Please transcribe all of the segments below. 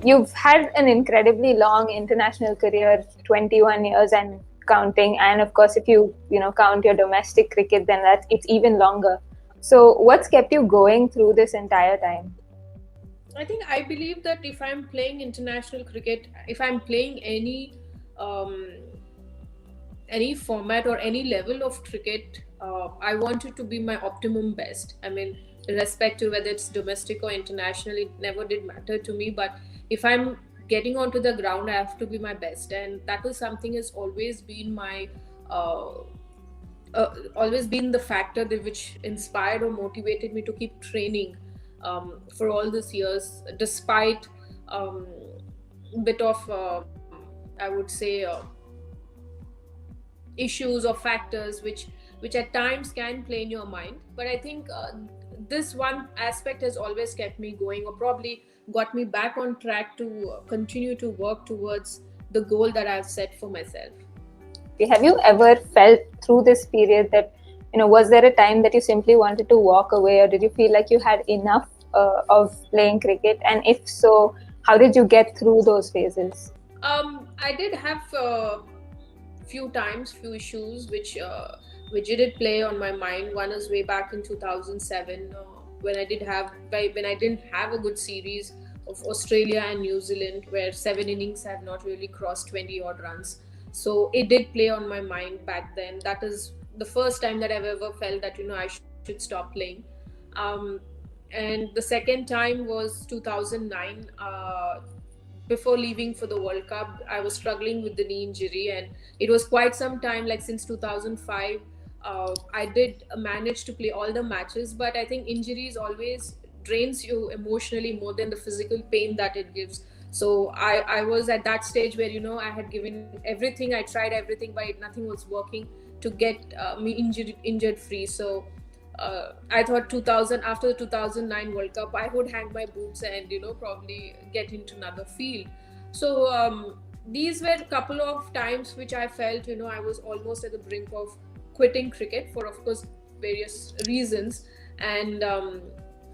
you've had an incredibly long international career, 21 years and counting. And of course, if you count your domestic cricket, then it's even longer. So what's kept you going through this entire time? I think I believe that if I'm playing international cricket, if I'm playing um, any format or any level of cricket, I want it to be my optimum best. I mean, irrespective whether it's domestic or international, it never did matter to me. But if I'm getting onto the ground, I have to be my best, and that is something has uh, always been the factor that which inspired or motivated me to keep training for all these years, despite bit of I would say issues or factors which at times can play in your mind. But I think this one aspect has always kept me going, or probably got me back on track to continue to work towards the goal that I've set for myself. Have you ever felt through this period that, was there a time that you simply wanted to walk away, or did you feel like you had enough of playing cricket? And if so, how did you get through those phases? I did have few issues which did play on my mind. One is way back in 2007, when I didn't have a good series of Australia and New Zealand, where 7 innings have not really crossed 20 odd runs. So it did play on my mind back then. That is the first time that I've ever felt that I should stop playing. Um, and the second time was 2009. Before leaving for the World Cup, I was struggling with the knee injury, and it was quite some time, like since 2005. I did manage to play all the matches, but I think injuries always drains you emotionally more than the physical pain that it gives. So I was at that stage where I had given everything, I tried everything, but nothing was working to get me injured free. So I thought 2000 after the 2009 World Cup, I would hang my boots and probably get into another field. So these were a couple of times which I felt I was almost at the brink of quitting cricket for, of course, various reasons. And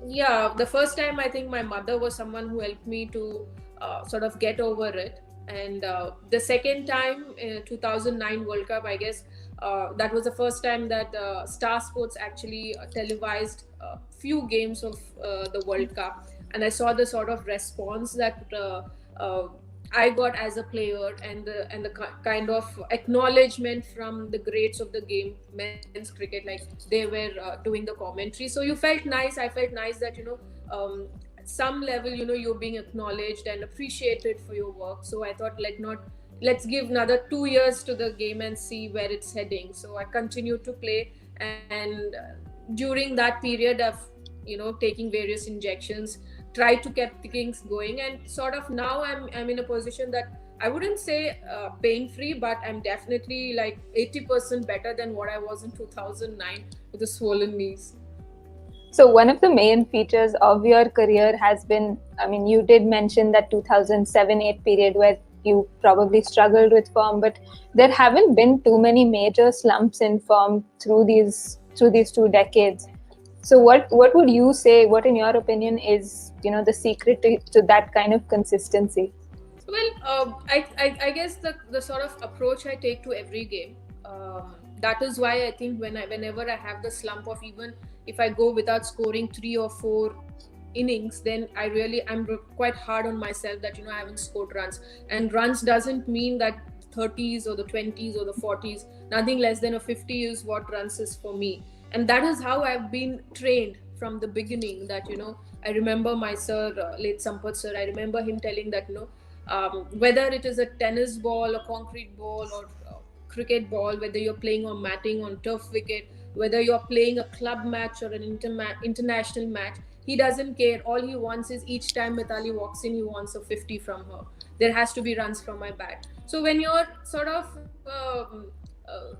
yeah, the first time I think my mother was someone who helped me to sort of get over it. And the second time, 2009 World Cup, I guess that was the first time that Star Sports actually televised a few games of the World Cup, and I saw the sort of response that I got as a player, and the kind of acknowledgement from the greats of the game, men's cricket, like they were doing the commentary. So you felt nice. I felt nice that some level you're being acknowledged and appreciated for your work. So I thought, let's give another 2 years to the game and see where it's heading. So I continued to play, and during that period of taking various injections, tried to keep things going, and sort of now I'm in a position that I wouldn't say pain free, but I'm definitely like 80% better than what I was in 2009 with the swollen knees. So one of the main features of your career has been, you did mention that 2007-8 period where you probably struggled with form, but there haven't been too many major slumps in form through these 2 decades. So what would you say, what in your opinion is, the secret to that kind of consistency? Well, I guess the sort of approach I take to every game. That is why I think whenever I have the slump of, even if I go without scoring 3 or 4 innings, then I'm quite hard on myself that I haven't scored runs. And runs doesn't mean that 30s or the 20s or the 40s. Nothing less than a 50 is what runs is for me. And that is how I've been trained from the beginning. That I remember my sir, late Sampath sir. I remember him telling that whether it is a tennis ball, a concrete ball, or cricket ball, whether you're playing on matting, on turf wicket, whether you're playing a club match or an international match, he doesn't care. All he wants is, each time Mithali walks in, he wants a 50 from her. There has to be runs from my bat. So when you're sort of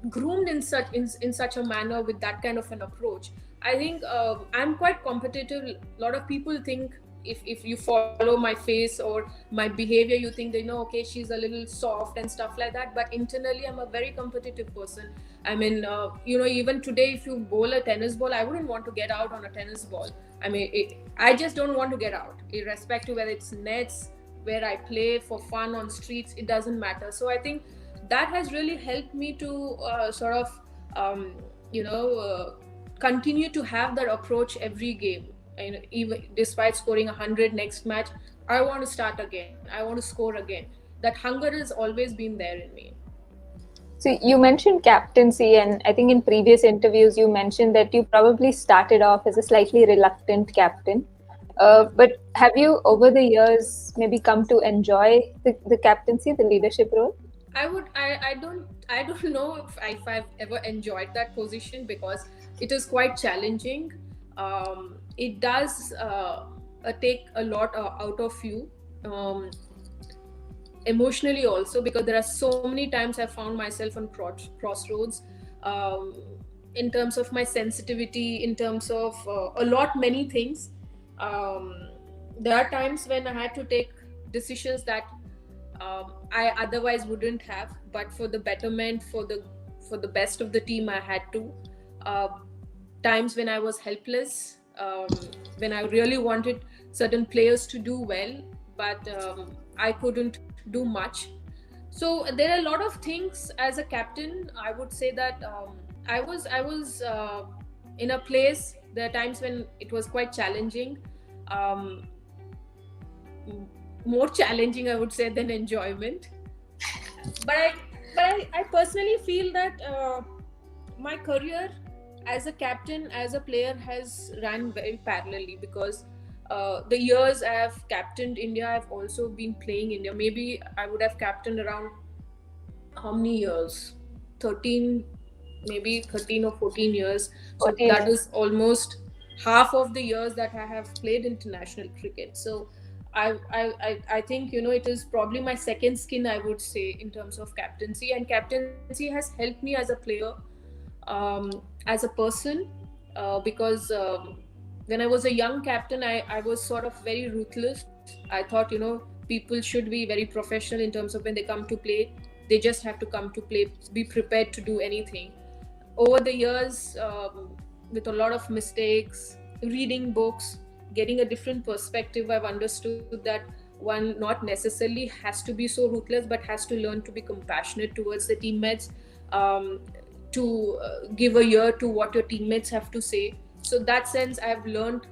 groomed in such a manner with that kind of an approach, I think I'm quite competitive. A lot of people think, if you follow my face or my behavior, you think they know, okay, she's a little soft and stuff like that. But internally, I'm a very competitive person. I mean, even today, if you bowl a tennis ball, I wouldn't want to get out on a tennis ball. I mean, I just don't want to get out, irrespective whether it's nets, where I play for fun on streets, it doesn't matter. So I think that has really helped me to sort of um, continue to have that approach every game. And even despite scoring 100 next match, I want to start again, I want to score again. That hunger has always been there in me. So you mentioned captaincy, and I think in previous interviews you mentioned that you probably started off as a slightly reluctant captain. But have you, over the years, maybe come to enjoy the captaincy, the leadership role? I don't know if I've ever enjoyed that position, because it is quite challenging. It does take a lot out of you, emotionally also, because there are so many times I found myself on crossroads, um, in terms of my sensitivity, in terms of many things. um, there are times when I had to take decisions that I otherwise wouldn't have, but for the betterment, for the best of the team, I had to. Uh, Times when I was helpless, when I really wanted certain players to do well, but I couldn't do much. So there are a lot of things as a captain. I would say that I was in a place. There are times when it was quite challenging. Um, More challenging, I would say, than enjoyment. But I personally feel that my career as a captain, as a player, has ran very parallelly, because the years I have captained India, I've also been playing India. Maybe I would have captained around, how many years? 13, maybe 13 or 14 years. So 14 that years. is almost half of the years that I have played international cricket. So I think, it is probably my second skin, I would say, in terms of captaincy. And captaincy has helped me as a player, as a person, because when I was a young captain, I was sort of very ruthless. I thought, people should be very professional in terms of when they come to play. They just have to come to play, be prepared to do anything. Over the years, with a lot of mistakes, reading books, getting a different perspective, I've understood that one not necessarily has to be so ruthless, but has to learn to be compassionate towards the teammates, um, to give a ear to what your teammates have to say. So that sense, I have learned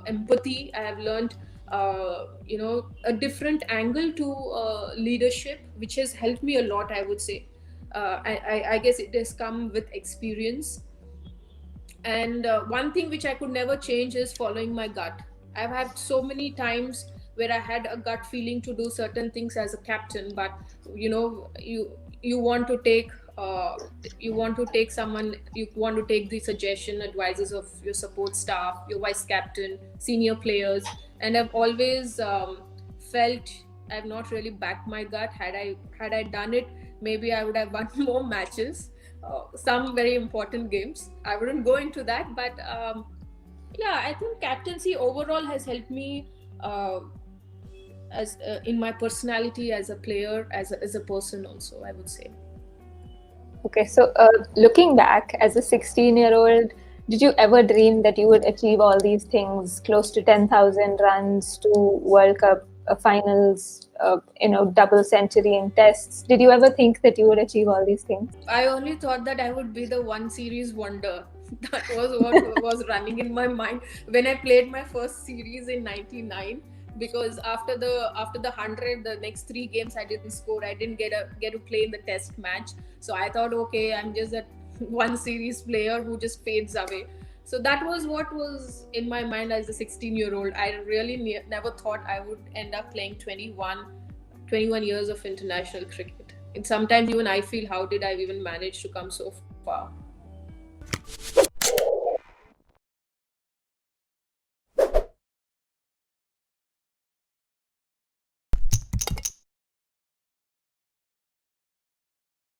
empathy. I have learned a different angle to leadership, which has helped me a lot, I would say. I guess it has come with experience. And one thing which I could never change is following my gut. I've had so many times where I had a gut feeling to do certain things as a captain, but you want to take someone, you want to take the suggestion, advices of your support staff, your vice captain, senior players. And I've always felt I've not really backed my gut. Had I done it, maybe I would have won more matches, some very important games. I wouldn't go into that, but yeah, I think captaincy overall has helped me, as in my personality as a player, as a person also, I would say. Okay, so looking back as a 16-year-old, did you ever dream that you would achieve all these things, close to 10,000 runs, to World Cup finals, double century in tests? Did you ever think that you would achieve all these things? I only thought that I would be the one series wonder. That was what was running in my mind when I played my first series in '99. Because after the 100, the next 3 games I didn't score. I didn't get to play in the test match. So I thought, okay, I'm just that one series player who just fades away. So that was what was in my mind as a 16-year-old. I really never thought I would end up playing 21 years of international cricket. And sometimes even I feel, how did I even manage to come so far?